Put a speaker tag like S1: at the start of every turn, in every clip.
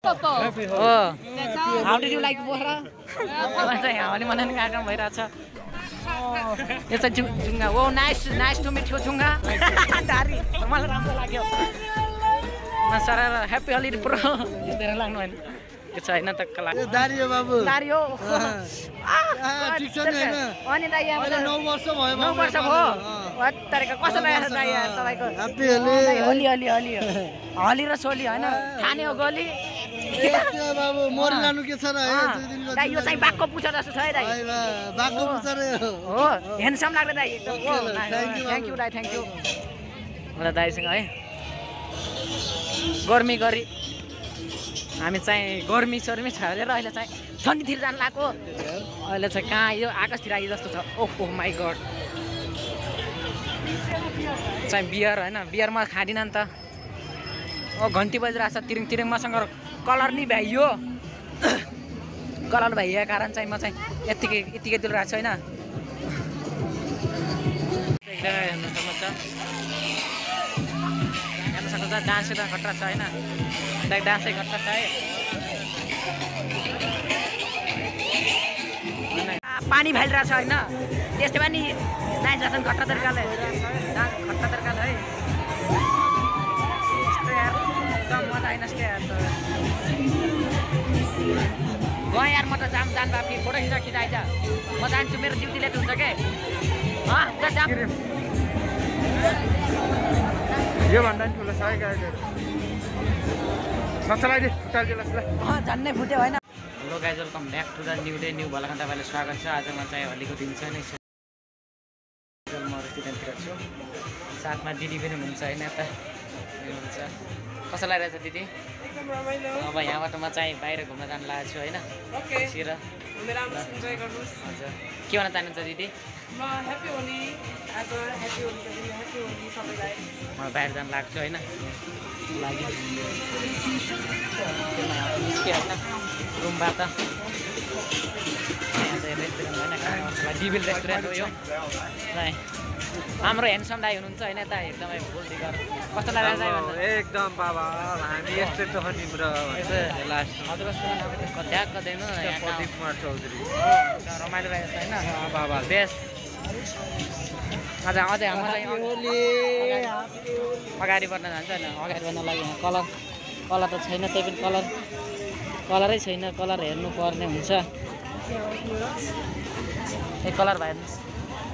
S1: Oh, how did you like Bora? Hauli Manan कार्यक्रम भइराछ। It's a Junga. Oh, nice to meet you, Junga. Dari, मलाई राम्रो लाग्यो। म सारा happy holiday pro. तेरा लाग्नु हैन। के छैन त कला।
S2: दारी हो बाबु।
S1: दारी हो।
S2: ठीक छ नि हैन?
S1: अनि दाइ यहाँ
S2: 9 वर्ष भयो।
S1: 9 वर्ष भयो। वाट तरिका कसो लाग्यो दाइ यहाँ तपाईको?
S2: ह्यापी होली।
S1: होली। होली र सोली हैन? खाने हो गोली।
S2: यस्तो बाबु मोर लानु के छ र है 2 दिनको।
S1: दाइ यो चाहिँ बाघको पुच्छर जस्तो छ है दाइ।
S2: बाघको पुच्छर
S1: हो। ह्यान्डसम लाग्दै दाइ एकदम। थ्यांक यू दाइ, थ्यांक यू। मलाई दाइसँग है। गर्मी गरी हामी चाहिँ गर्मी सर्मी छरेर अहिले चाहिँ ठन्डीतिर जान लाग्यो। अहिले चाहिँ कहाँ यो आकाशतिर आइ जस्तो छ। ओहो माइ गॉड। चाहिँ बियर हैन, बियर म खादिन नि त। ओ घन्टी बजिरहेछ तिरिङ मसँग कलर नि भ्याइयो। कलर भइएको कारण चाहिँ म चाहिँ यतिकै दिल राख्छु हैन। हेर्न सक्नुहुन्छ डान्स त खतरा छ हैन। दाइ डान्सै खतरा छ है। पानी फालिरहेछ हैन। त्यस्तै पनि नाइस राछन् खतरा तरिकाले। खतरा तरिकाले है। यस्तो यार एकदम मजा आइन यस्तो यार। गए यार म त जान बाफी फोटो खिचाइज। म जान्छु मेरो ड्युटी लेट हुन्छ के।
S2: यो भन्दा नि ठुलो छ है गाइजहरु। सचलाई दे फुटाल दिलास ल।
S1: झन्नै फुट्यो हैन। Hello guys, welcome back to the new day new भ्लगमा तपाईलाई स्वागत छ। आज म चाहिँ होलीको दिन छ नि। म रेस्टुरेन्टतिर छु। साथमा दिदी पनि हुनुहुन्छ हैन यता। हुनुहुन्छ। कसो लागिरहेछ दिदी?
S3: एकदम रमाइलो।
S1: अब यहाँबाट म चाहिँ बाहिर घुम्न जान लागेको छु हैन।
S3: ओके।
S1: सिर
S3: हामी राम्रो इन्जोय गर्नुस्।
S1: हजुर। के भन्न चाहनुहुन्छ दिदी?
S3: म ह्यापी होली। आज ह्यापी होलीको दिन ह्यापी होली सबैलाई।
S1: म बाहिर जान लाग्छु हैन। लागि निस्के हैन रुमबाट। यहाँ चाहिँ रेस्टुरेन्ट हैन, डिभिल रेस्टुरेन्ट हो यो। हाम्रो ह्यान्डसम दाइ हुनुहुन्छ हैन यता एकदमै फुल फिगर। कस्तो लाग्यो दाइ भन्नु?
S2: एकदम बाबा हामी यस्तै त हो नि ब्रो। लास्ट
S1: हजुरको नाम कत्या कदैन
S2: प्रदीप कुमार चौधरी।
S1: रमाइलो रहेछ हैन
S2: बाबा
S1: बेस्ट। अझै हाम्रो चाहिँ अगाडि बढ्न जान्छ हैन। अगाडि बढ्न लागि यहाँ कलर त छैन, त्यही पनि कलरै छैन। कलर हेर्नु पर्ने हुन्छ। ए कलर भए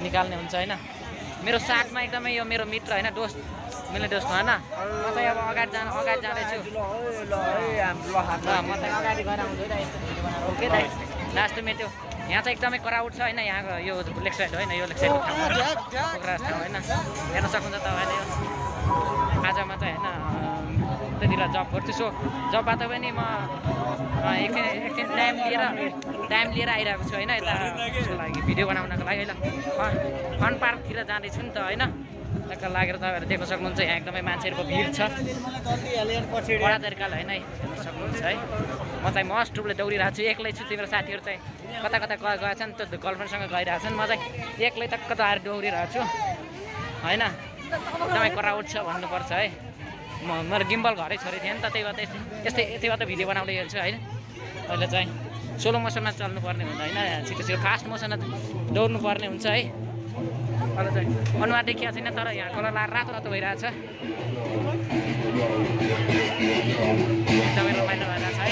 S1: निकाल्ने हुन्छ हैन। मेरो साथमा एकदमै यो मेरो मित्र हैन, दोस्त मिल्ने दोस्त हैन। म चाहिँ अब अगाडि जाँदैछु। म चाहिँ अगाडि गएर आउँछु है ओके दाइ। लास्ट में त्यो यहाँ चाहिँ एकदमै क्राउड छ हैन। यहाँको यो लेग साइड हैन, यो लेग साइडको ठाउँमा पोखरा ठाउँ हैन। हेर्न सक्नुहुन्छ तपाईँले यो। आज म चाहिँ हैन त्यतिखेर जब गर्छु। सो जबबाट पनि म एकछिन टाइम लिएर आइरहेको छु हैन यता उसको लागि भिडियो बनाउनको लागि हैन। फन पार्कतिर जाँदैछु नि त हैन। त्यसको लागेर तपाईँहरू देख्न सक्नुहुन्छ यहाँ एकदमै मान्छेहरूको भिड छ। बडा तरिकाले हैन हेर्न सक्नुहुन्छ है। म चाहिँ मस्ट रूपले दौडिरहेको छु। एक्लै छु। तिम्रो साथीहरू चाहिँ कता गएका छन्, त्यो गर्लफ्रेन्डसँग गइरहेको छन्। म चाहिँ एक्लै टक्क आएर दौडिरहेको छु हैन। एकदमै क्राउड छ भन्नुपर्छ है। मेरो गिम्बल घरै छोरी थिएँ नि त, त्यही भएर यस्तै भएर भिडियो बनाउँदै हेर्छु हैन। अहिले चाहिँ स्लो मोसनमा चल्नुपर्ने हुँदैन, छिटो फास्ट मोसनमा दौड्नु पर्ने हुन्छ है। अहिले चाहिँ अनुहार देखिएको छैन तर यहाँ कलर लाएर रातो भइरहेछ। एकदमै रमाइलो भइरहेछ है।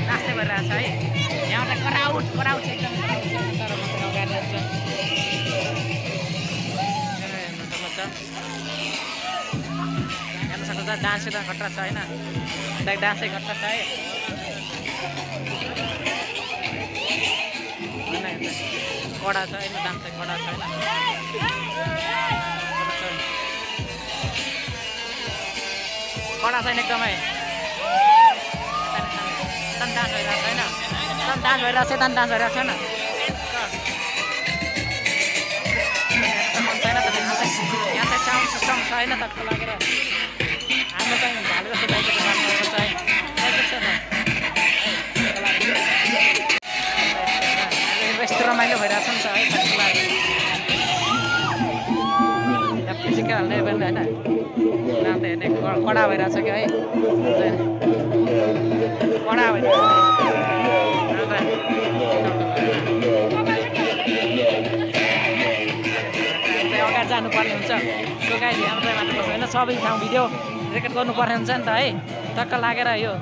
S1: नाच्दै भइरहेछ है। यहाँ त क्राउड छ एकदम। तर म चाहिँ अगाडि जान्छु। हेर्न सक्नुहुन्छ डान्स त खतरा छ हैन। दाइ डान्सै खतरा छ है। कडा छ हैन, डान्स चाहिँ कडा छ हैन। कडा छैन एकदमै। डान्स भइरहेको छैन। डान्स भइरहेको छैन। यहाँ चाहिँ साउन्ड सिस्टम छ हैन त्यसको लागेर हाम्रो चाहिँ भाले जस्तो बाइकको बाटो चाहिँ यस्तो रमाइलो भइरहेछ नि त है फिजिकल हाल्ने होइन नाम त हेर्ने कडा भइरहेछ कि है कडा भइरहेछ अगाडि जानुपर्ने हुन्छ सो गाइस यहाँ चाहिँ मात्र होइन सबै ठाउँ भिडियो रेकर्ड गर्नुपर्ने हुन्छ नि त है टक्क लागेर यो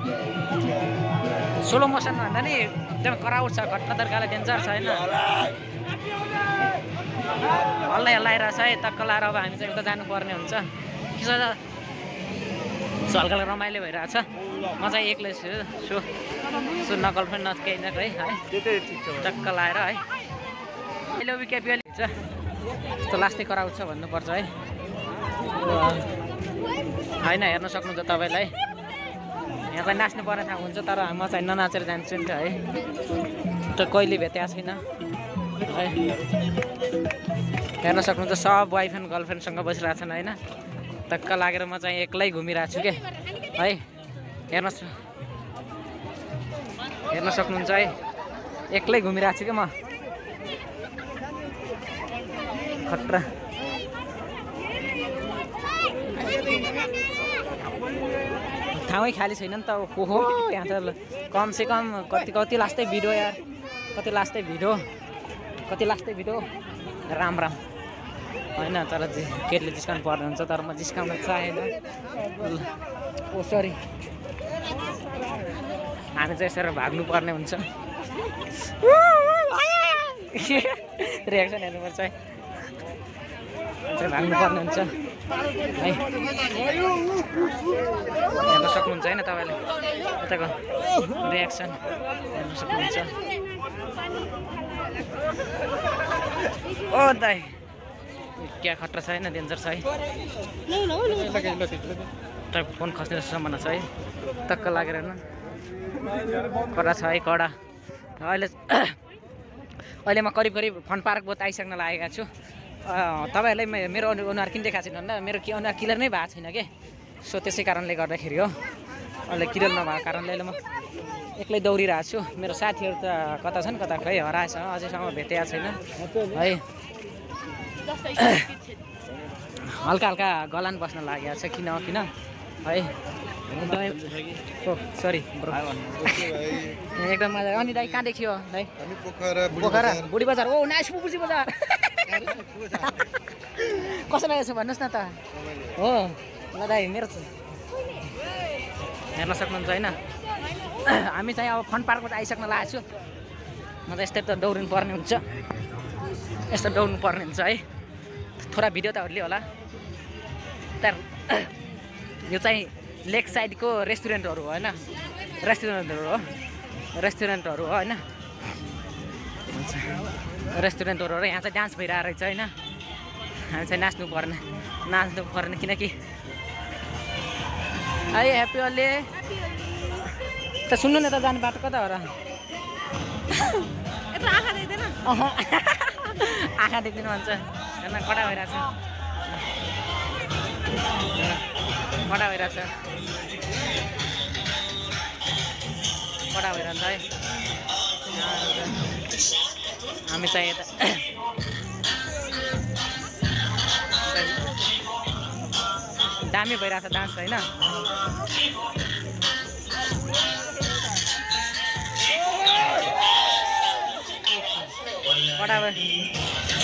S1: स्लो मोसन भन्दा नि एकदम कराउट छ घट्टा तर्काले डेन्जर छ होइन हल्लाइरहेछ है टक्क लाएर अब हामी चाहिँ उता जानुपर्ने हुन्छ के छ सो हल्का रमाइलो भइरहेछ म चाहिँ एक्लै छु सो नकल पनि नकेही न है टक्क लाएर है अहिले विकेपिएल हुन्छ यस्तो लास्टै कराउँछ भन्नुपर्छ है होइन हेर्न सक्नुहुन्छ तपाईँलाई यहाँ चाहिँ नाच्नु पर्ने ठाउँ हुन्छ तर म चाहिँ ननाचेर जान्छु नि त है त कहिले भेटेको छैन है हेर्न सक्नुहुन्छ सब वाइफ एन्ड गर्लफ्रेन्डसँग बसिरहेको छन् होइन टक्क लागेर म चाहिँ एक्लै घुमिरहेको छु के है हेर्न सक्नुहुन्छ है एक्लै घुमिरहेको छु कि म खतरा ठाउँै खाली छैन नि त ओहो यहाँ त कमसेकम कति लास्टै भिडियो यार कति लास्टै भिडियो राम होइन तर केटीले जिस्काउनु पर्ने हुन्छ तर म जिस्काउन चाहेन ओ सरी हामी चाहिँ यसरी भाग्नु पर्ने हुन्छ रियाक्सन हेर्नुपर्छ है भाग्नु पर्ने हुन्छ है हेर्न सक्नुहुन्छ होइन तपाईँले यताको रियाक्सन हेर्न सक्नुहुन्छ ओ दाइ क्या खतरा छ होइन डेन्जर छ है तपाईँको फोन खस्ने सम्भावना छ है टक्क लागेर होइन कडा छ है कडा अहिले म करिब फन पार्क बोट आइसक्न लागेको छु तपाईँहरूलाई मेरो अनुहार किन देखाएको छैन भन्दा मेरो अनुहार क्लियर नै भएको छैन कि सो त्यसै कारणले गर्दाखेरि हो अहिले क्लियर नभएको कारणले अहिले म एक्लै दौडिरहेको छु मेरो साथीहरू त कता छन् कता खै हराएछ अझैसम्म भेटेको छैन है हल्का गलान बस्न लागेको छ किन है सरी ब्रो एकदम मजा अनि दाइ कहाँ देखियो दाइ पोखरा बुढी बजार ओ नाइस बुढी बजार कसो लागेको छ भन्नुहोस् न त हो ल दाइ मेरो हेर्न सक्नुहुन्छ होइन हामी चाहिँ अब फन पार्कबाट आइसक्न लागेको छु म त यस्तै त दौडिनु पर्ने हुन्छ यस्तो दौड्नु पर्ने हुन्छ है थोडा भिडियो तहरूले होला तर यो चाहिँ लेक साइडको रेस्टुरेन्टहरू हो होइन रेस्टुरेन्टहरू हो होइन रेस्टुरेन्टहरू हो यहाँ चाहिँ डान्स भइरहेको रहेछ होइन हामी चाहिँ नाच्नु पर्ने किनकि है ह्याप्पी होली त सुन्नु न त जाने बाटो कता हो र आँखा देख्दिनु भन्छ हेर्न कडा भइरहेछ कडा भइरहेछ है हामी चाहिँ यता दामी भइरहेछ डान्स होइन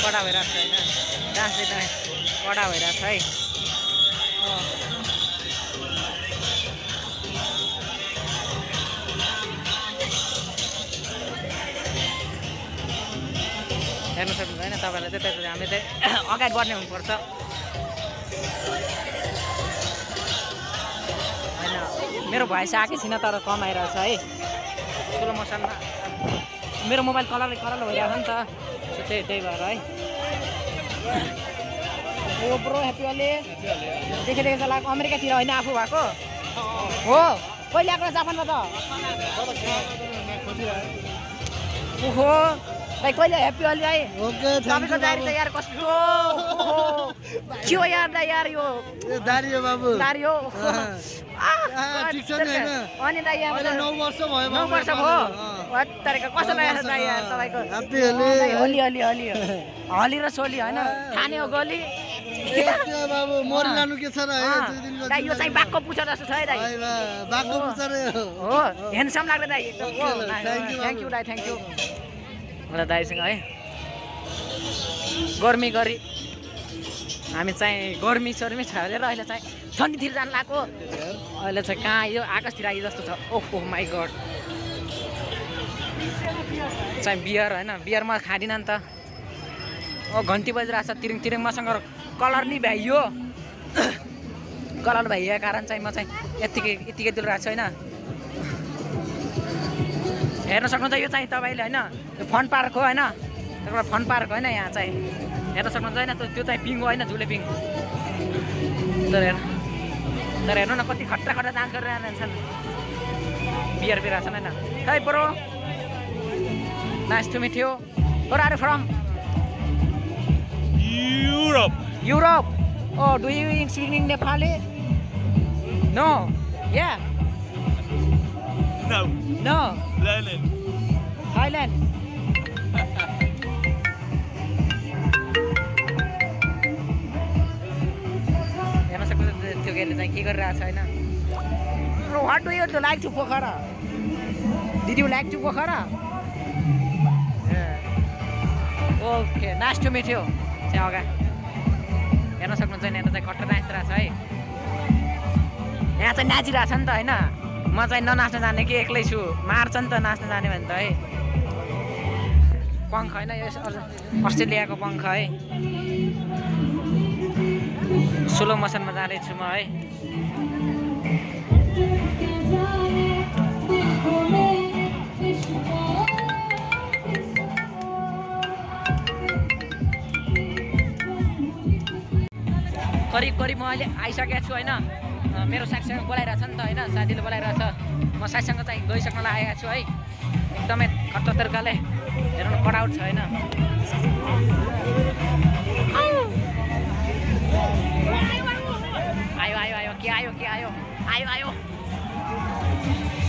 S1: कडा भइरहेछ होइन डान्स एकदमै कडा भइरहेछ है हेर्नु सक्नुहुन्छ होइन तपाईँलाई चाहिँ त्यही हामीले चाहिँ अगाडि बढ्ने हुनुपर्छ होइन मेरो भोइस आएकै छैन तर कम आइरहेछ है स्लो मोसनमा मेरो मोबाइल कलर भइरहेको छ नि त सो त्यही भएर है ओ ब्रो ह्याप्पी होली देखेको जस्तो लाग्यो अमेरिकातिर होइन आफू भएको हो कहिले आएको जापानमा त ओहो भाइ कहिले ह्याप्पी होली है
S4: ओके
S1: तपाईँको दारी त यार कस्तो के हो यार यार यो
S4: दारी हो बाबु
S1: दारी हो
S4: ठिक छ नि हैन
S1: अनि दाइ यहाँ
S4: अहिले 9 वर्ष भयो
S1: 9 वर्ष भयो तरिका कस्तो लागेको छ दाइ यार तपाईँको
S4: ह्याप्पी होली
S1: होली होली होली होली र सोली हैन खाने हो गोली
S4: बाबु मोरी लानु के छ र
S1: दाइ यो चाहिँ बाघको पुच्छर जस्तो छ है दाइ
S4: बाघको पुच्छर
S1: हो ह्यान्डसम लाग्छ दाइ एकदम थ्याङ्क यू दाइ थ्याङ्क यू मलाई दाइसँग है गर्मी गरी हामी चाहिँ गर्मी सर्मी छरेर अहिले चाहिँ ठन्डीतिर जानु लाग्यो अहिले चाहिँ कहाँ यो आकाशतिर आयो जस्तो छ ओहो माई गड चाहिँ बियर होइन बियर म खाँदिनँ नि त घन्टी बजिरहेको छ तिरिङ तिरिङ मसँग कलर नि भ्याइयो कलर भइएको कारण चाहिँ म चाहिँ यत्तिकै दिइरहेको छु होइन हेर्न सक्नुहुन्छ यो चाहिँ तपाईँले होइन यो फन पार्क हो होइन एउटा फन पार्क होइन यहाँ चाहिँ हेर्न सक्नुहुन्छ होइन त्यो चाहिँ पिङ हो होइन झुले पिङ तर हेर्नु न कति खट्टा खट्टा डान्स गरिरहन्छन् बियर पिरहेको छन् होइन hey bro nice to meet you where are you from Europe. Oh, do you speak Nepali? No. Yeah. No. Thailand. हेर्न सक्नुहुन्छ त्यो केले चाहिँ के गरिरहेको छ होइन What do you like to Pokhara? Did you like to Pokhara? Okay, nice to meet you. हेर्न सक्नुहुन्छ यहाँ चाहिँ खट्टर नाचिरहेको छ है यहाँ चाहिँ नाचिरहेको छ नि त होइन म चाहिँ ननाच्न जाने कि एक्लै छु मार्छ नि त नाच्न जाने भने त है पङ्ख होइन यो अस्ट्रेलियाको पङ्ख है स्लो मोसनमा जाँदैछु म है करिब म अहिले आइसकेको छु होइन मेरो साथीसँग बोलाइरहेको छ नि त होइन साथीले बोलाइरहेको छ म साथीसँग चाहिँ गइसक्न लागेको छु है एकदमै खट्टर तरिकाले हेर्नु कटआउट छ होइन आयो के आयो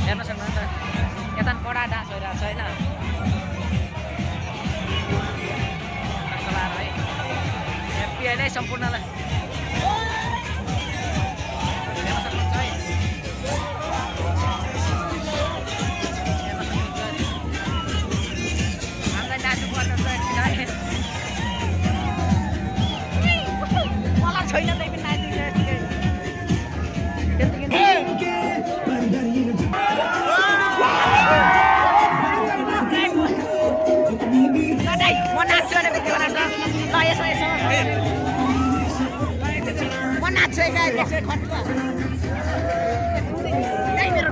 S1: हेर्न सक्नुहुन्छ यता कडा डान्स भइरहेको छ होइन है ह्याप्पी अहिले सम्पूर्णलाई छैन त्यही पनि म नाच्छु भने बित्ति बनाउँछ ल यसो म नाच्छु मेरो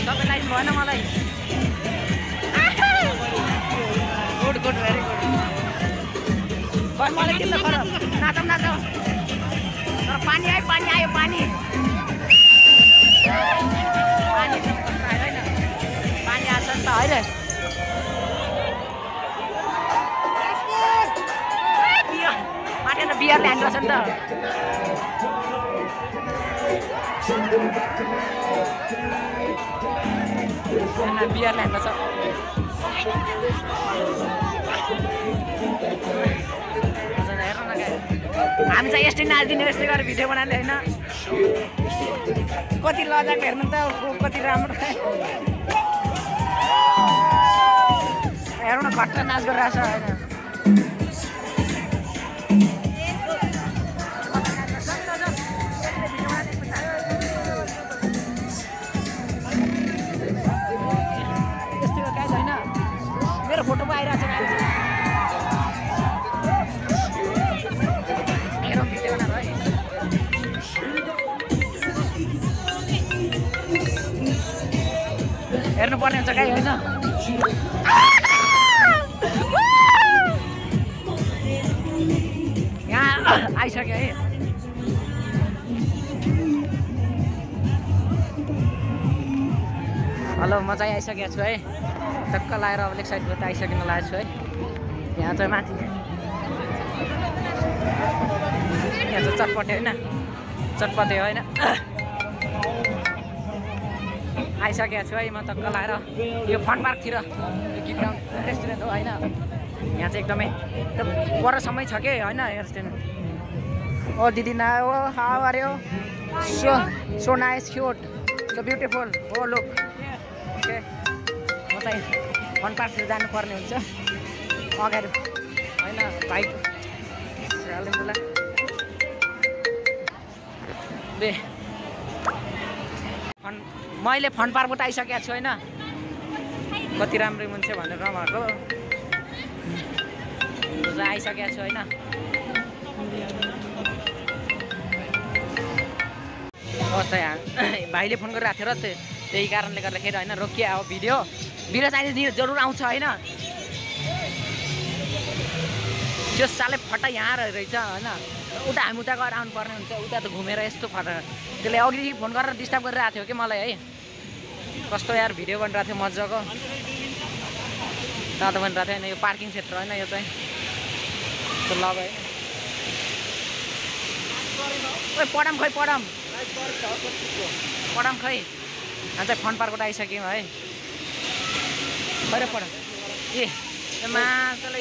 S1: सबैलाई भएन मलाई गुड भेरी गुड मलाई किन खराब नाचौँ तर पानी आयो होइन पानी आएको छ नि त अहिले माथि त बियरले हान्दैछ नि त बियरले हान्दैछ हामी चाहिँ यस्तै नाचिदिने यस्तै गरेर भिडियो बनाउने होइन कति लजाको हेर्नु त कति राम्रो हेर्नु न खट्टा नाच गरिरहेको छ होइन यस्तोको गाइज होइन मेरो फोटो पो आइरहेको छ हेर्नुपर्ने हुन्छ गाई होइन म चाहिँ आइसकेको छु है टक्क लाएर अब लेक साइडबाट आइसकिन लागेको छु है यहाँ चाहिँ माथि यहाँ चाहिँ चटपटे होइन चटपटे होइन आइसकेको छु है म टक्क लाएर यो फन पार्कतिर यो गीत गाउने रेस्टुरेन्ट हो होइन यहाँ चाहिँ एकदमै परसम्मै छ के होइन रेस्टुरेन्ट ओ दिदी ना ओ how are you so nice cute so beautiful ओ लुक ओके म चाहिँ फन पार्कतिर जानुपर्ने हुन्छ अगाडि होइन बाइक कालिम्पोङलाई बे मैले फन पार्कबाट आइसकेको छु होइन कति राम्रो मान्छे भनेर नभएको आइसकेको छु होइन भाइले फोन गरिरहेको थियो र त्यही कारणले गर्दाखेरि होइन रोकिए अब भिडियो चाहिँ जरुर आउँछ होइन त्यो सालै फटा यहाँ रहेछ होइन उता हामी उता गएर आउनुपर्ने हुन्छ उता त घुमेर यस्तो फटा त्यसले अघि फोन गरेर डिस्टर्ब गरिरहेको थियो कि मलाई है कस्तो यार भिडियो बनिरहेको थियो मजाको तातो बनिरहेको थियो होइन यो पार्किङ क्षेत्र होइन यो चाहिँ लग है पढाम खै पढाम खै हामी चाहिँ फन पार्कबाट आइसक्यौँ है खै पढाम ए मान्छेले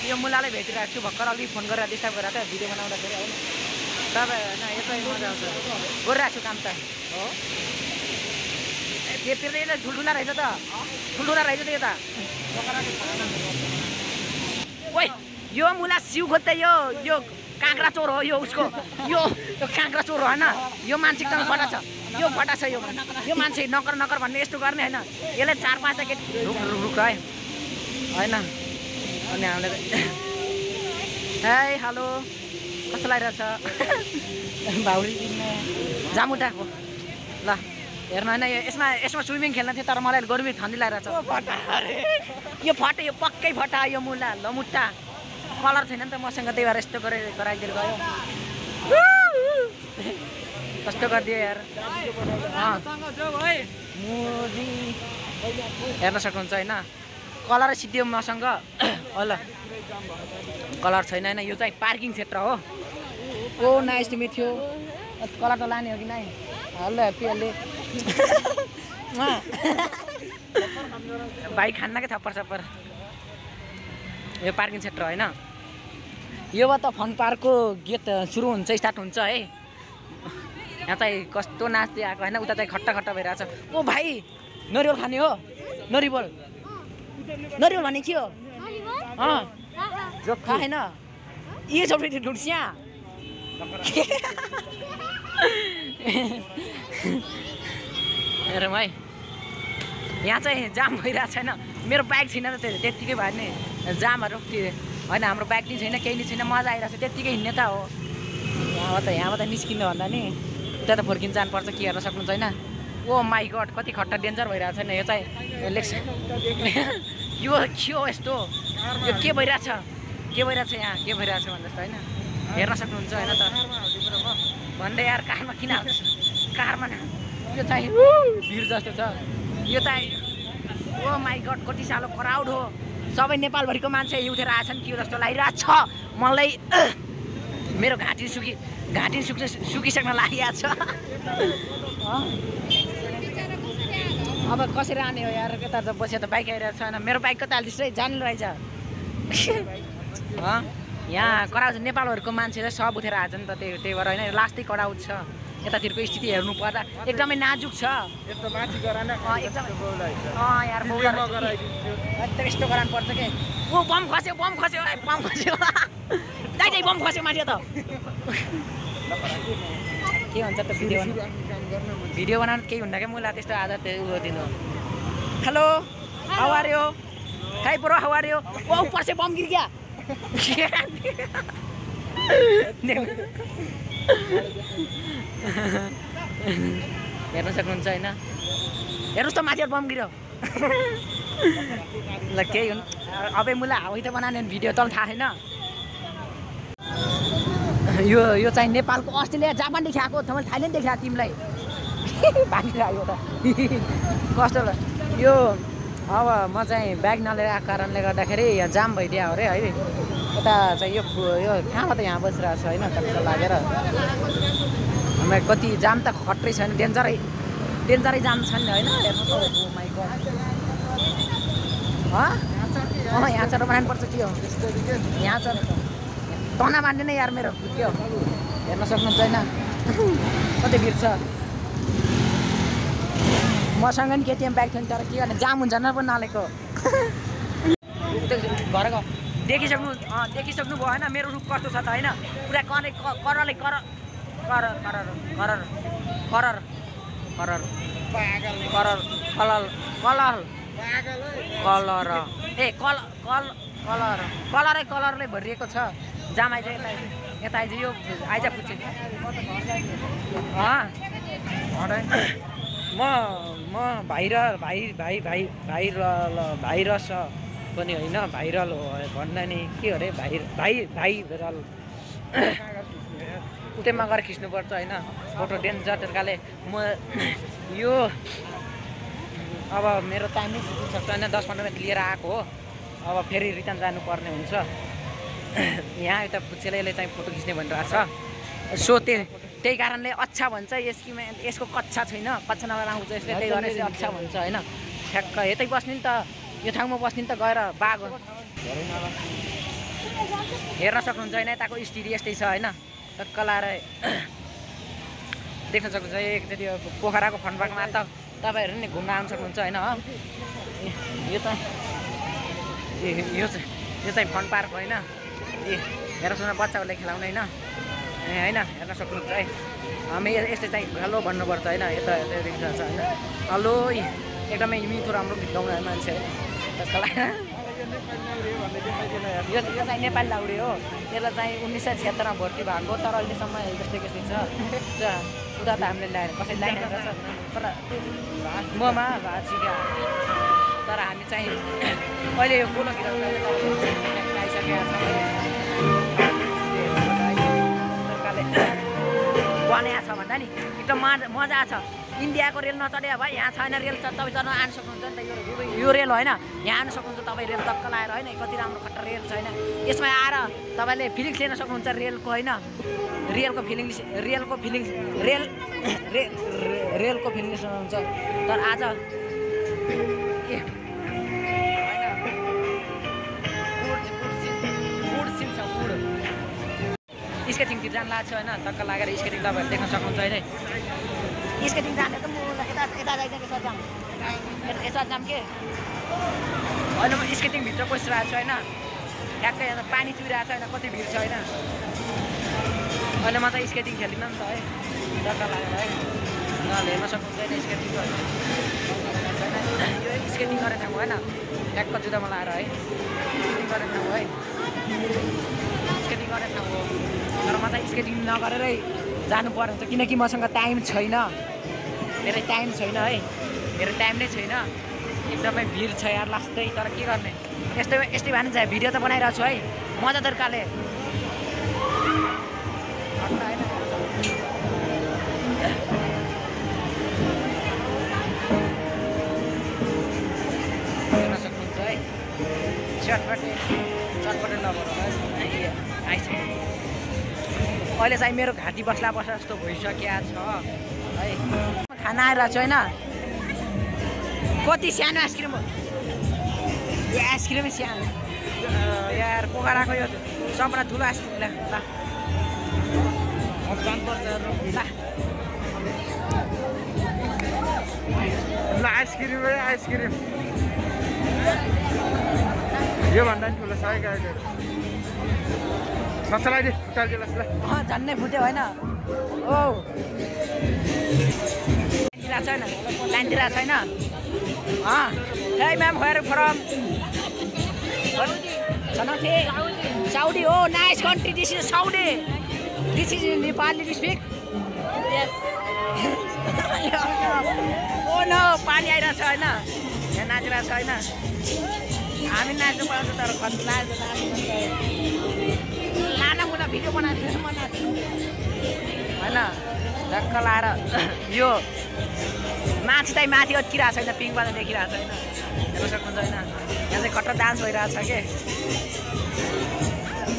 S1: यो मुलालाई भेटिरहेको छु भर्खर अलिक फोन गरेर डिस्टर्ब गरेर थियो भिडियो बनाउँदाखेरि होइन तपाईँ होइन यो चाहिँ मजा आउँछ गरिरहेको छु काम त हो त्यतिर त यता ठुल्ठुला रहेछ त ठुल्ठुला रहेछ त यता ओइ यो मुला सिउ खोज्दै यो काँक्रा चोर हो यो उसको यो काँक्रा चोर हो होइन यो मान्छे एकदम फटा छ यो फटा छ यो मान्छे नकर नकर भन्ने यस्तो गर्ने होइन यसले 4-5 केट रुक है होइन अनि हामीले है हेलो कस्तो लागिरहेछ भाउरी जामुटा हो ल हेर्नु होइन यसमा स्विमिङ खेल्न थियो तर मलाई गर्मी ठन्डी लागिरहेछ यो फटा यो पक्कै फटा यो मुला लमुट्टा कलर छैन नि त मसँग त्यही भएर यस्तो गराइदिएर गयो कस्तो गरिदियो यार हेर्न सक्नुहुन्छ होइन कलर सिद्धियो मसँग ल कलर छैन होइन यो चाहिँ पार्किङ क्षेत्र हो ओ nice to meet you colour त लाने हो कि नाइ हल्ला हेप्पीहरूले बाइक खान्न के थप्पर सप्पर यो पार्किङ क्षेत्र होइन योबाट त फन पार्कको गेट सुरु हुन्छ स्टार्ट हुन्छ है यहाँ चाहिँ कस्तो नाच्दै आएको होइन उता चाहिँ खट्टा खट्टा भइरहेछ ओ भाइ नरिवल खाने हो नरिवल भने के हो होइन ये सब ढुड्सिया हेरौँ है यहाँ चाहिँ जाम भइरहेको छैन मेरो बाइक छैन त त्यत्तिकै भयो नि जामहरू होइन हाम्रो बाइक नि छैन केही नि छैन मजा आइरहेको छ त्यत्तिकै हिँड्ने त हो यहाँबाट निस्किनु भन्दा नि उता त फर्किन जानुपर्छ के हेर्न सक्नुहुन्छ होइन ओ माई गड कति खट्टा डेन्जर भइरहेको छैन यो चाहिँ यो के हो यस्तो यो के भइरहेछ यहाँ के भइरहेछ भन्नु जस्तो होइन हेर्न सक्नुहुन्छ होइन त भन्दै यार कारमा किन हाल्छ कारमा यो चाहिँ भिड जस्तो छ यो चाहिँ ओ माई गड कति सालो क्राउड हो सबै नेपालभरिको मान्छे उठेर आएछन् के जस्तो लागिरहेको छ मलाई मेरो घाँटी सुकिसक्न लागिरहेको छ अब कसरी आने हो यार यता त बसेर त बाइक आइरहेको छैन मेरो बाइक कता हालिदिनुहोस् है जानु रहेछ यहाँ कराउट नेपालहरूको मान्छे चाहिँ सब उठेर आएछ नि त त्यही भएर होइन लास्टै कराउट छ यतातिरको स्थिति हेर्नु पर्दा एकदमै नाजुक छ यस्तो गराउनु पर्छ कि ओ बम खस्यो दाइ बम खस्यो माथि त के हुन्छ त भिडियो बनाउनु केही हुन्न क्या मलाई त्यस्तो आदत उयो दिनु hello how are you hi bro how are you ओ ऊपर से बम गिर गया हेर्न सक्नुहुन्छ होइन हेर्नुहोस् त माथि बम गिर्यो ल केही हुन् अब मलाई हाउ त बनाउने भिडियो तल थाहा छैन यो चाहिँ नेपालको अस्ट्रेलिया जापानदेखि आएको मैले थाइल्यान्डदेखि आएको तिमीलाई भागिरहेको त कस्तो यो अब म चाहिँ ब्याग नलिएर आएको कारणले गर्दाखेरि यहाँ जाम भइदियो अरे है यता चाहिँ यो कहाँ त यहाँ बसिरहेको छ होइन टक्क लागेर हाम्रो कति जाम त खत्रै छैन डेन्जरै जाम छ नि होइन हेर्नु त माइ गड यहाँ चढ मान्नुपर्छ के हो यहाँ चढ तना मान्दैन यार मेरो के हो हेर्न सक्नुहुन्छ होइन कति भिड छ मसँग नि केटिएम ब्याग थियो नि तर के गर्ने जाम हुन्छ न पनि नलेको घरको देखिसक्नु भयो होइन मेरो रुख कस्तो छ त होइन पुरा कलरले भरिएको छ जाम आइज यता आइज यो आइज पुग्छ म भाइरस पनि होइन भाइरल हो भन्दा नि के अरे भाइरल उतैमा गएर खिच्नुपर्छ होइन फोटो डेन्जर तरिकाले म यो अब मेरो टाइम नै सक्छ होइन 10-15 मिनट लिएर आएको हो अब फेरि रिटर्न जानुपर्ने हुन्छ यहाँ यता पुच्छेले चाहिँ फोटो खिच्ने भनिरहेको छ सो त्यही कारणले अच्छा भन्छ यसको कच्चा छैन कच्चा नभएर आउँछ यसले त्यही गरेर अच्छा भन्छ होइन ठ्याक्क यतै बस्ने नि त यो ठाउँमा बस्ने नि त गएर बाघ हेर्न सक्नुहुन्छ होइन यताको स्थिति यस्तै छ होइन टक्क लाएर देख्न सक्नुहुन्छ एकचोटि पोखराको फन्डपाकमा त तपाईँहरू नि घुम्न आउनु सक्नुहुन्छ होइन यो चाहिँ फन पार्क होइन हेर्न सक्नु बच्चाहरूले खेलाउने होइन हेर्न सक्नुहुन्छ है हामी यस्तो चाहिँ हेलो भन्नुपर्छ होइन यता देखिन्छ होइन हेलो एकदमै मिठो राम्रो गीत गाउने मान्छे है यो चाहिँ नेपाली लाउडे हो यसलाई चाहिँ 1976 मा भर्ती भएको तर अहिलेसम्म त्यस्तै छ उता त हामीले ल्याएर कसैले ल्याइरहेको छ तर ममा भाँचिका तर हामी चाहिँ अहिले यो गोलो गीत आइसकेका बनाएको छ भन्दा नि एकदम मजा छ इन्डियाको रेल नचढ्यो भाइ यहाँ छैन रेल तपाईँ चढ्न आउनु सक्नुहुन्छ नि त यो रेल होइन यहाँ आउनु सक्नुहुन्छ तपाईँ रेल टक्क लाएर होइन कति राम्रो खट्टा रेल छैन यसमा आएर तपाईँले फिलिङ्स लिन सक्नुहुन्छ रेलको होइन रेलको फिलिङ्स लिन सक्नुहुन्छ तर आज स्केटिङतिर जानु लाग्छ होइन टक्क लागेर स्केटिङ तपाईँहरू देख्न सक्नुहुन्छ होइन स्केटिङ जाने त म यता जाइदिएको यसो जाम के होइन म स्केटिङभित्र पसिरहेको छु होइन ठ्याक्कै यहाँ पानी चुहिरहेको छ होइन कति भिड छ होइन अहिले म चाहिँ स्केटिङ खेल्दिनँ नि त है टक्क लागेर है उनीहरूले हेर्न सक्नुहुन्छ होइन स्केटिङ यो स्केटिङ गर्ने ठाउँ होइन ठ्याक्क जुत्तामा लाएर है स्केटिङ गर्ने ठाउँ है स्केटिङ गर्ने ठाउँ हो तर म चाहिँ स्केटिङ नगरेरै जानुपर्ने हुन्छ किनकि मसँग टाइम छैन धेरै टाइम छैन है धेरै टाइम नै छैन एकदमै भिड छ यार लास्टै तर के गर्ने यस्तै भए नि चाहिँ भिडियो त बनाइरहेको छु है मजा तरिकाले हेर्न सक्नुहुन्छ है चटपटे नभएर आइसक्यो अहिले चाहिँ मेरो घाँटी बस्ला जस्तो भइसकेको छ है खाना आइरहेको छु होइन कति सानो आइसक्रिम हो यो आइसक्रिमै सानो यार पोखराको यो सबभन्दा ठुलो आइसक्रिम
S2: ल आइसक्रिम यो भन्दा नि ठुलो छ है गाडी सचलाइदे खुट्टाले ल
S1: झन्नै फुट्यो होइन ओ लाइनतिर छैन Hey ma'am, where are you from? Saudi. Oh, nice country. This is Saudi. This is Nepal. Did you speak?
S3: Yes.
S1: Oh no, पानी आइरहेछ हैन यहाँ नाचिरहेछ हैन हामी नाच्नु पर्छ तर खत नाच्नु लाना मुना भिडियो बनाएर हैन झक्क लाएर यो माथि चाहिँ माथि अड्किरहेको छैन पिङबाट देखिरहेको छैन हेर्न सक्नुहुन्छ होइन यहाँ चाहिँ खट्टर डान्स भइरहेको छ के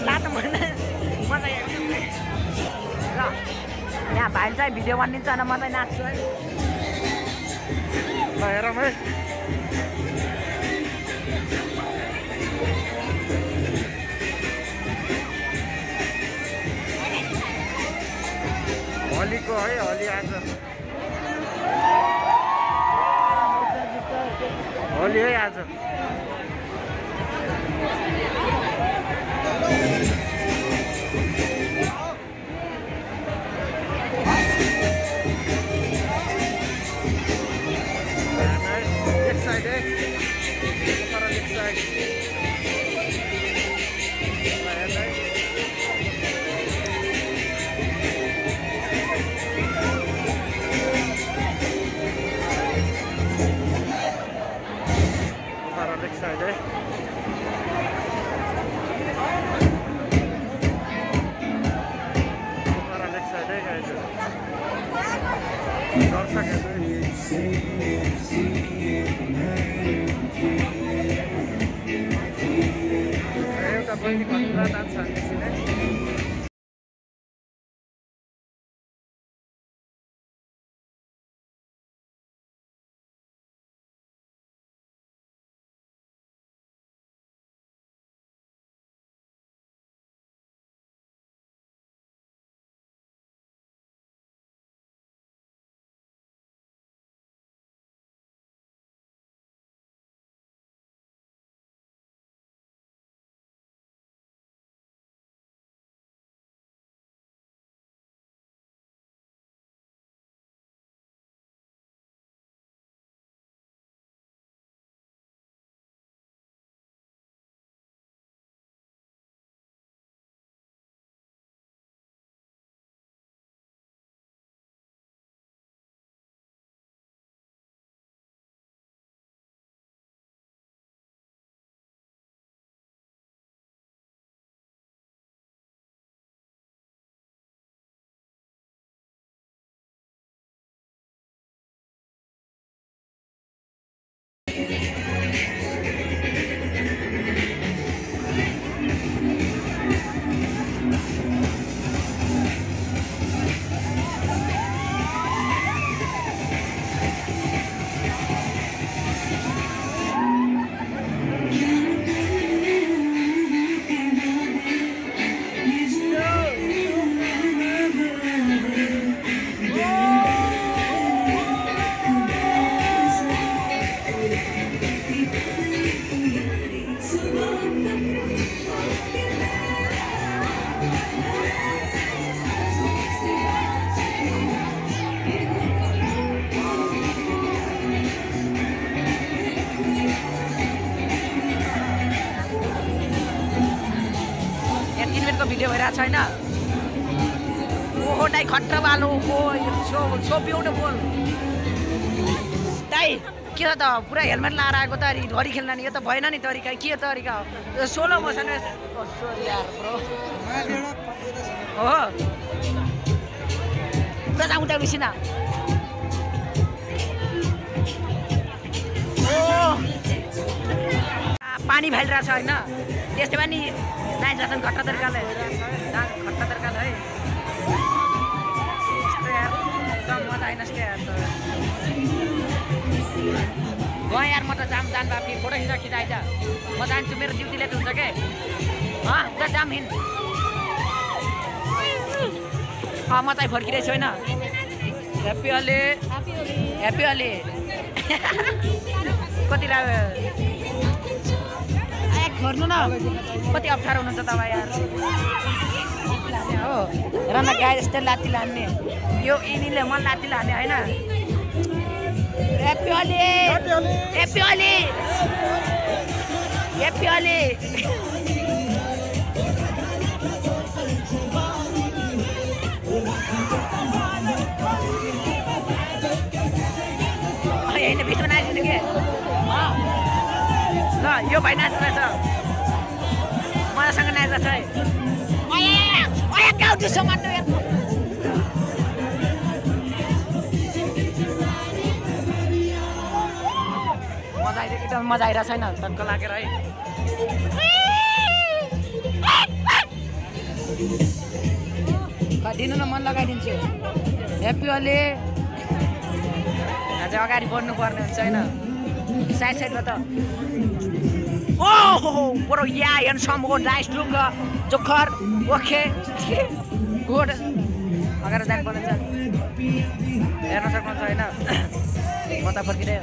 S1: लाटो मजा ल यहाँ भाइले चाहिँ भिडियो बनिन्छ होइन म चाहिँ नाच्छु है ल हेरौँ है होलीको है होली आज होली है आज एउटा बहिनी कतिवटा डान्स भिडियो भइरहेको छैन ओहो दाइ खट्टर वालो हो सो ब्युटिफुल दाइ के त पुरा हेलमेट लाएर आएको त घडी खेल्न नि यो त भएन नि तरिका के तरिका हो सोलो मोसन हो पुरा जाउँ उता बिसिना पानी फालिरहेको छ होइन त्यस्तै पनि नाइस जसन खट्टा तरिकाले खट्टा तरिकाले है यस्तो यार एकदम मजा आइन यस्तो यार गएँ यार म त जाम बाफी फोटो खिचाइज म जान्छु मेरो ड्युटीले त हुन्छ के उता जाम हिँड म चाहिँ फर्किरहेछु होइन ह्याप्पी होली ह्याप्पी होली कति गर्नु न कति अप्ठ्यारो हुनुहुन्छ तपाईँ यार हो र न गाई जस्तै लात्ती लान्ने यो यिनीले मन लात्ती लाने होइन happy Holi happy Holi happy Holi होइन भिडियो बनाइदिनु के ल यो भाइ नाच्दैछ मजासँग नाच्दैछ है गाउँछु सामान एकदम मजा आइरहेको छैन टक्क लागेर है दिनु न मन लगाइदिन्छु ह्याप्पी ओली आज अगाडि बढ्नु पर्ने हुन्छ होइन साइड साइडमा त ओहो बडो या हेन्डसम हो नाइस लुक जोखर ओके गुड अगाडि जानुपर्ने छ हेर्न सक्नुहुन्छ होइन म त फर्किँदै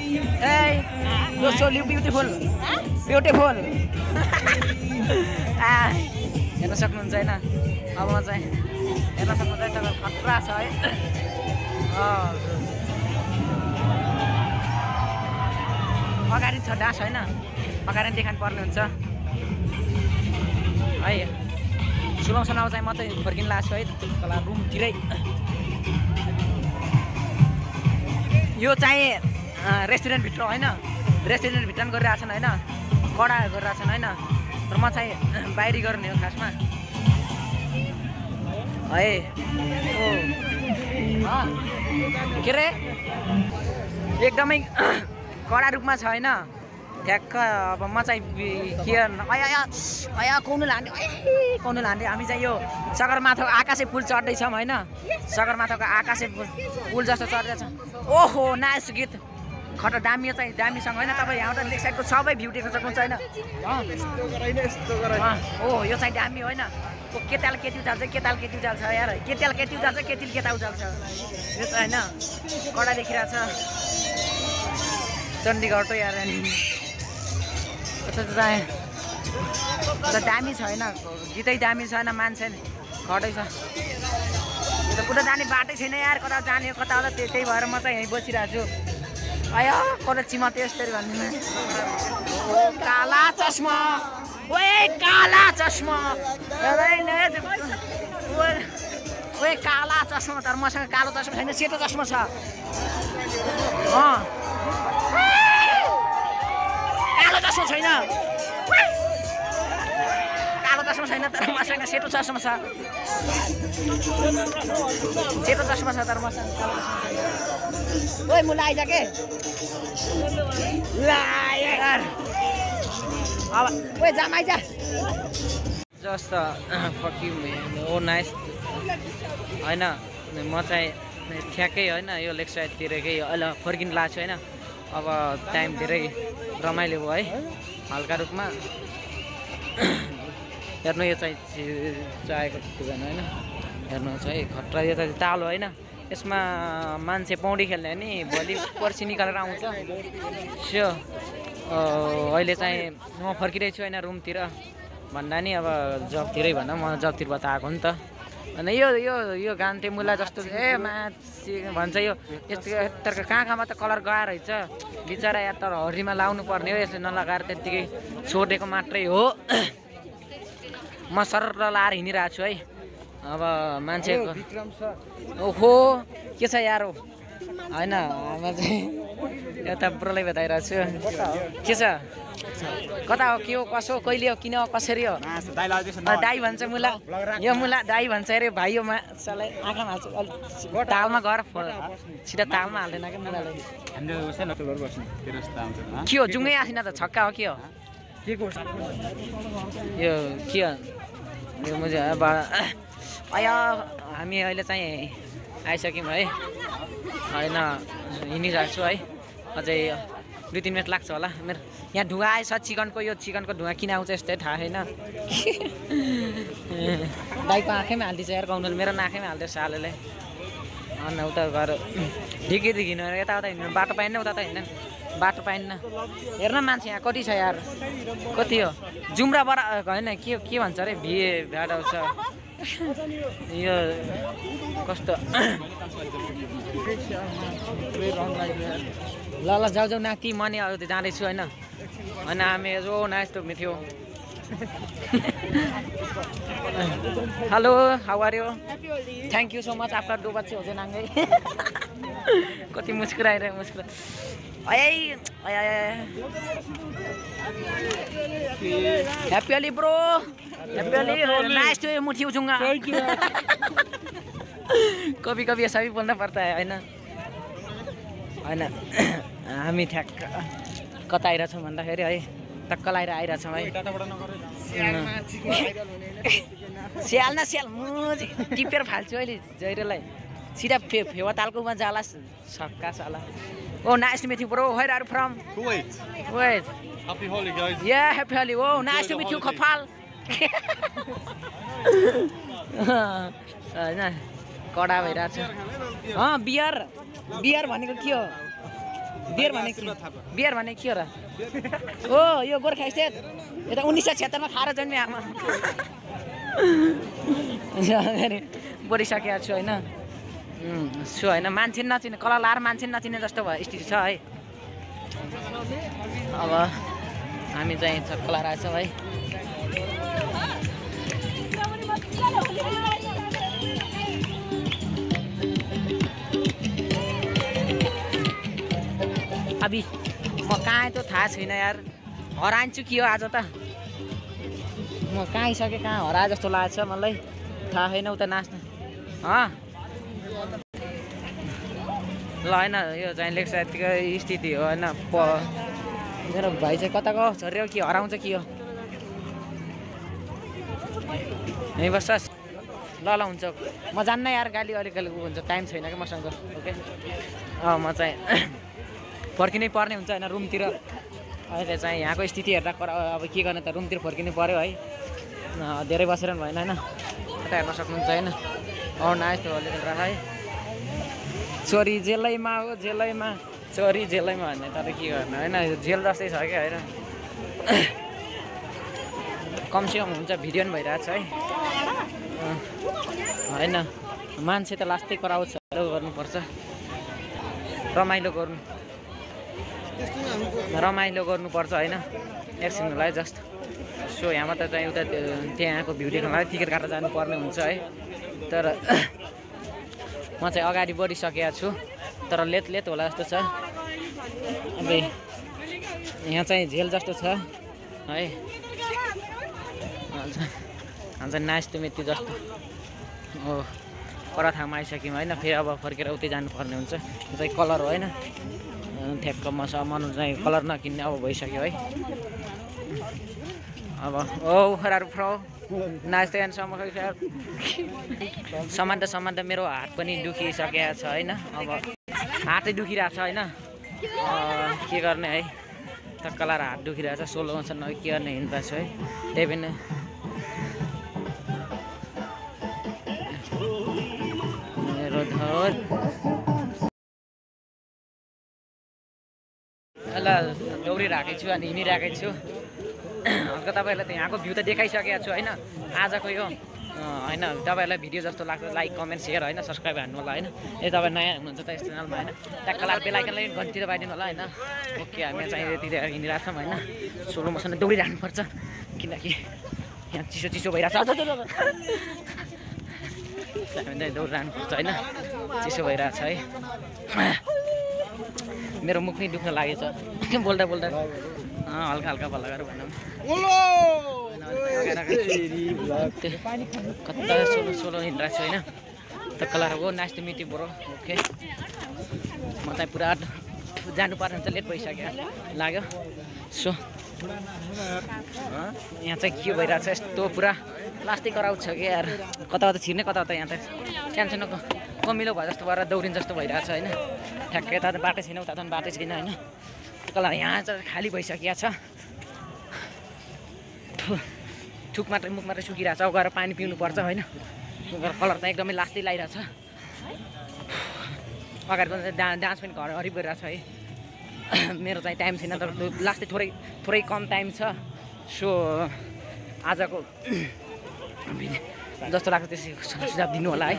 S1: ए दोस्रो लिउ ब्युटिफुल ब्युटिफुल हेर्न सक्नुहुन्छ होइन अब म चाहिँ हेर्न सक्नुहुन्छ तपाईँ खतरा छ है अगाडि छ डाँस होइन अगाडि देखाउनु पर्ने हुन्छ है सुनाउँछ चाहिँ म चाहिँ फर्किन लाग्छु है तल रुमतिरै यो चाहिँ रेस्टुरेन्टभित्र होइन रेस्टुरेन्टभित्र गरिरहेछन् होइन कडा गरिरहेछन् होइन र म चाहिँ बाहिरी गर्ने हो खासमा है के अरे एकदमै कडा रूपमा छ होइन ठ्याक्क अब म चाहिँ के अया कौनु लाने हामी चाहिँ यो सगरमाथाको आकाशे पुल चढ्दैछौँ होइन सगरमाथाको आकाशे पुल जस्तो चढ्दैछ ओहो नाइस गीत खट दामी चाहिँ दामीसँग होइन तपाईँ यहाँबाट लेक साइडको सबै भ्यू देख्न सक्नुहुन्छ होइन ओ यो चाहिँ दामी होइन केटाल केटी उचाल्छ केटाल केटी उचाल्छ यार केटाल केटी उचाल्छ केटी केटा उचाल्छ यो चाहिँ होइन कडा देखिरहेछ चण्डीगढ यार दामी छ होइन गीतै दामी छ होइन मान्छे खटै छ यो त पुरा जाने बाटै छैन यार कता जाने कता होला त्यही भएर म चाहिँ यहीँ बसिरहेको छु आयो कता चिमते यस्तरी भन्दिनँ काला चस्मा ओए काला चस्मा ओए काला चस्मा तर मसँग कालो चस्मा छैन सेतो चस्मा छ कालो चस्मा छैन कालो चस्मा छैन तर मसँग सेतो चस्मा छ सेतो चस्मा छ तर मसँग कालो चस्मा छैन ओए मुला आइज के यार अब ओए जाम आइज जस्ट फक यु ओ नाइस होइन म चाहिँ ठ्याक्कै होइन यो लेक साइडतिरकै अहिले फर्किन लाग्छु होइन अब टाइम धेरै रमाइलो भयो है हल्का रूपमा हेर्नु यो चाहिँ चाहेको दोकान होइन हेर्नुहोस् है खतरा यो चाहिँ तालो होइन यसमा मान्छे पौडी खेल्ने नि भोलि पर्सि निकालेर आउँछ सो अहिले चाहिँ म फर्किरहेछु होइन रुमतिर भन्दा नि अब जबतिरै भन म जबतिरबाट आएको नि त अनि यो गान्ते मुला जस्तो ए मान्छे भन्छ यो यस्तो यत्तरको कहाँ त कलर गएर रहेछ बिचरा या तर हर्रीमा लाउनु पर्ने हो यसले नलगाएर त्यत्तिकै छोडेको मात्रै हो म सरर लाएर हिँडिरहेको छु है अब मान्छेको ओहो के छ यार होइन म चाहिँ यता पुरालाई बताइरहेको छु के छ कता हो के हो कसो कहिले हो किन हो कसरी हो दाई भन्छ मुला यो मुला दाई भन्छ अरे भाइ यो माछालाई आँखामा हाल्छ तालमा गएर सिधा तालमा हाल्दैन क्या मुलालाई के हो जुङ्गै आएन त छक्का हो के हो यो के हो यो मुझे अब आयो हामी अहिले चाहिँ आइसक्यौँ है होइन हिँडिरहेको छु है अझै 2-3 मिनट लाग्छ होला मेरो यहाँ धुवा आएछ चिकनको यो चिकनको धुवा किन आउँछ यस्तै थाहा छैन दाइको आँखैमा हालिदिन्छ यार गाउनुले मेरो नाकैमा हालिदियो सालेले अन्त उता गएर ढिकी हिँड्नु यताउता हिँड्नु बाटो पाइन्न उता त हिँड्दैन बाटो पाइन्न हेर्न मान्छे यहाँ कति छ यार कति हो जुम्राबाट होइन के भन्छ अरे भ्याड आउँछ यो कस्तो ल जाऊ नाति म नि जाँदैछु होइन होइन हामी जो nice to meet you hello how are you thank you so much after 2 बच्चे हो नाङ्गै कति मुस्कुराइरहे मुस्कुरा happy Oli bro happy Oli nice to meet you जुंगा कभी कभी ऐसा भी बोलना पड़ता है होइन हामी ठ्याक्क कता आइरहेछौँ भन्दाखेरि है टक्क लाएर आइरहेछौँ है स्याल न स्याल म टिपेर फाल्छु अहिले जहिरोलाई सिधा फेवा तालकोमा जाला सक्का साला Oh, nice to meet you, bro. Where are you from?
S2: Kuwait.
S1: Kuwait.
S2: Happy Holi, guys.
S1: Yeah, happy Holi. Oh, nice to meet you, Kapal. कडा भइरहेछ बियर बियर भनेको के हो बियर भने के हो र ओ यो गोर्खा स्टेट यो त 1976 मा खाएर जन्मे आमा बढिसकेको छु होइन सो होइन मान्छे नचिने कलर लाएर मान्छे नचिने जस्तो भयो स्थिति छ है अब हामी चाहिँ छक्क लाएर आएछौँ है अभी म कहाँ त थाहा छैन यार हरान्छु के हो आज त म कहाँ आइसकेँ कहाँ हराए जस्तो लाग्छ मलाई थाहा छैन उता नाच्न ल होइन यो चाहिँ लेख्छ यतिकै स्थिति हो होइन मेरो भाइ चाहिँ कता गयो झर्यो कि हराउँछ कि हो यहीँ बस्छस् ल ल हुन्छ म जान्न यार गाली अलिकति हुन्छ टाइम छैन क्या मसँग ओके म चाहिँ फर्किनै पर्ने हुन्छ होइन रुमतिर अहिले चाहिँ यहाँको स्थिति हेर्दा अब के गर्ने त रुमतिर फर्किनु पऱ्यो है धेरै बसेर भएन होइन यता हेर्न सक्नुहुन्छ होइन आउन यस्तो अलिकति राख है चोरी जेलैमा हो जेलैमा चोरी जेलैमा भन्ने तर के गर्ने होइन जेल जस्तै छ क्या होइन कमसेकम हुन्छ भिडियो पनि भइरहेको छ है होइन मान्छे त लास्टै कराउँछ गर्नुपर्छ रमाइलो गर्नुपर्छ होइन एकछिनलाई जस्ट सो यहाँ मात्र चाहिँ उता त्यहाँको भ्यू देख्नलाई टिकट काटेर जानुपर्ने हुन्छ है तर म चाहिँ अगाडि बढिसकेको छु तर लेट होला जस्तो छ अब यहाँ चाहिँ झेल जस्तो छ है हुन्छ नाइस टु मेट यु जस्तो हो कराथामा आइसक्यौँ होइन फेरि अब फर्केर उतै जानुपर्ने हुन्छ यो चाहिँ कलर हो होइन ठ्याक्क मन चाहिँ कलर नकिन्ने अब भइसक्यो है अब ओ खराहरू फ्रो नाच्दै सामान त मेरो हात पनि दुखिसकेको छ होइन अब हातै दुखिरहेको छ होइन के गर्ने है टक्क लाएर हात दुखिरहेको छ सोलो मोसन के गर्ने हिँडिरहेको छु है त्यही पनि मेरो धर ल दौडिरहेकै छु अनि हिँडिरहेकै छु हल्का तपाईँहरूलाई त यहाँको भ्यू त देखाइसकेको छु होइन आजको यो होइन तपाईँहरूलाई भिडियो जस्तो लाग्छ लाइक कमेन्ट सेयर होइन सब्सक्राइब हान्नु होला होइन यदि तपाईँ नयाँ हुनुहुन्छ त यस च्यानलमा होइन ट्याक्क लाएर बेलायकनलाई घन्टी दबाइदिनु होला होइन ओके हामी चाहिँ यतिखेर हिँडिरहेको छौँ होइन सोलो मोसन दौडिरहनुपर्छ किनकि यहाँ चिसो भइरहेको छ हामी चाहिँ दौडिरहनुपर्छ होइन चिसो भइरहेको छ है मेरो मुख नै दुख्न लागेछ बोल्दा हल्का बल्ल भनौँ कता सोलो हिँडिरहेको छु होइन त कलर हो nice to meet you bro okay म चाहिँ पुरा जानुपर्ने हुन्छ लेट भइसक्यो लाग्यो सो यहाँ चाहिँ के भइरहेको छ यस्तो पुरा लास्टै कराउट छ कि यार कता छिर्ने कता यहाँ त सानो कमिलो भयो जस्तो भएर दौडिन जस्तो भइरहेको छ होइन ठ्याक्कै यता त बाटै छैन उता त बाटै छैन होइन कलर यहाँ चाहिँ खाली भइसकेको छ मुख मात्रै सुकिरहेको छ गएर पानी पिउनुपर्छ होइन कलर त एकदमै लास्टै लगाइरहेको छ अगाडिको डान्स पनि हरिब गरिरहेको छ है मेरो चाहिँ टाइम छैन तर लास्टै थोरै कम टाइम छ सो आजको जस्तो लाग्छ त्यसै सुझाव दिनु होला है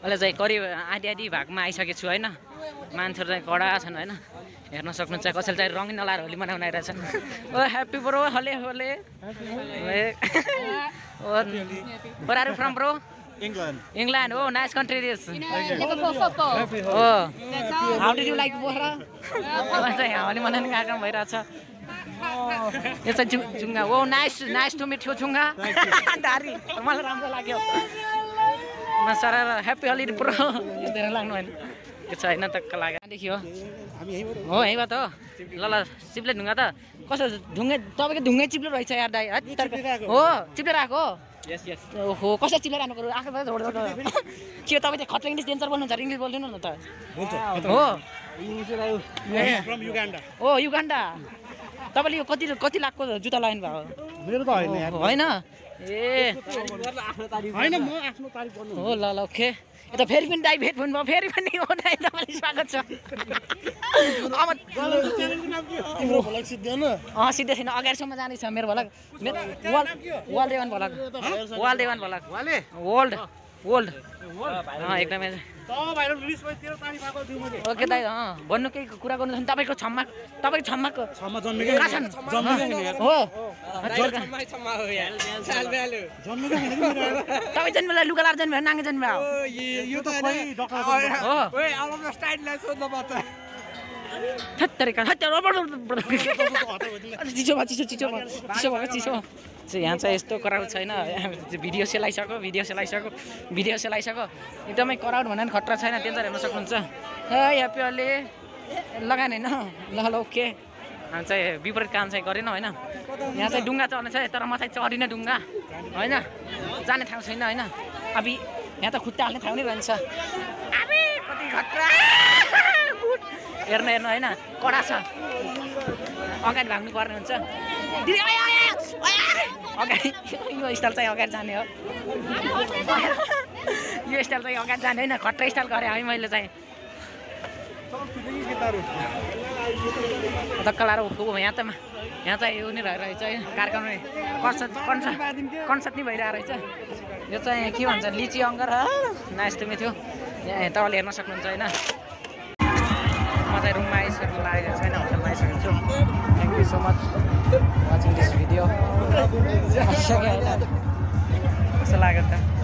S1: अहिले चाहिँ करिब आधी भागमा आइसकेको छु होइन मान्छेहरू चाहिँ कडा छन् होइन हेर्न सक्नुहुन्छ कसैले चाहिँ रङ्गिन नलाएर होली मनाउन आइरहेछन् ओ ह्याप्पी ब्रो होले Where are you from, bro? England. Oh, nice country this. Oh, how did you like Bora? चाहिँ यहाँ होली मनाउने कार्यक्रम भइरहेछ यो चाहिँ जुङ्गा ओ नाइस टु मिट यु जुङ्गा दारी मलाई राम्रो लाग्यो सर ह्याप्पी होली प्रो यो धेरै लाग्नु होइन यो छ होइन त लाग्यो हो यहीँबाट हो ल चिप्ले ढुङ्गा त कसो ढुङ्गे तपाईँको ढुङ्गै चिप्लो रहेछ यार दाइ हो चिप्लेर आएको ओहो कसरी चिप्लेर आउनु पर्यो आएको के तपाईँ चाहिँ खतरा इङ्ग्लिस डेन्जर बोल्नुहुन्छ इङ्ग्लिस बोल्दिनु न त हो हो युगान्डा तपाईँले यो कति लाखको जुत्ता लगाउनु भयो
S4: मेरो त
S1: होइन ए
S4: होइन म आफ्नो तारिफ गर्नु
S1: हो ल ओके यो त फेरि पनि दाइ भेट हुनुभयो फेरि पनि हो दाइ तपाईँले स्वागत छ अब
S4: च्यानलको नाम के हो तिम्रो भलक सिद्धेन
S1: सिधै छैन अगाडिसम्म जाँदैछ मेरो भलक वाल देवान भलक वाल देवान भलक वर्ल्ड एकदमै ओके दाइ भन्नु केही कुरा गर्नु छ भने तपाईँको छम्माको कहाँ छन् हो तपाईँ जन्मेला लुगा लाएर जन्मे नाङ्गे जन्मे चिसो यहाँ चाहिँ यस्तो कराउड छैन भिडियो सेलाइसक्यो एकदमै कराउड भनेर खतरा छैन डेन्जर हेर्न सक्नुहुन्छ ह्याप्पी होली लगाएन होइन ल ओके हामी चाहिँ विपरीत काम चाहिँ गरेन होइन यहाँ चाहिँ डुङ्गा चढ्ने छ तर म चाहिँ चढिनँ डुङ्गा होइन जाने ठाउँ छैन होइन अब यहाँ त खुट्टा हाल्ने ठाउँ नै रहन्छ कति खतरा हेर्नु होइन कडा छ अगाडि भाग्नु पर्ने हुन्छ अगाडि यो स्टाइल चाहिँ अगाडि जाने हो यो स्टाइल चाहिँ अगाडि जाने होइन खट्टा स्टाइल गरेँ है मैले चाहिँ धक्का लाएर यहाँ चाहिँ यो नै रहेछ है कार्यक्रम कन्सर्ट नै भइरहेको रहेछ यो चाहिँ के भन्छ लिची अङ्गर नाइस तुमी थियो यहाँ तपाईँले हेर्न सक्नुहुन्छ होइन म चाहिँ रुममा आइसक्नु लागेको छैन होटलमा आइसकेको छु thank you so much watching this video कस्तो लाग्यो त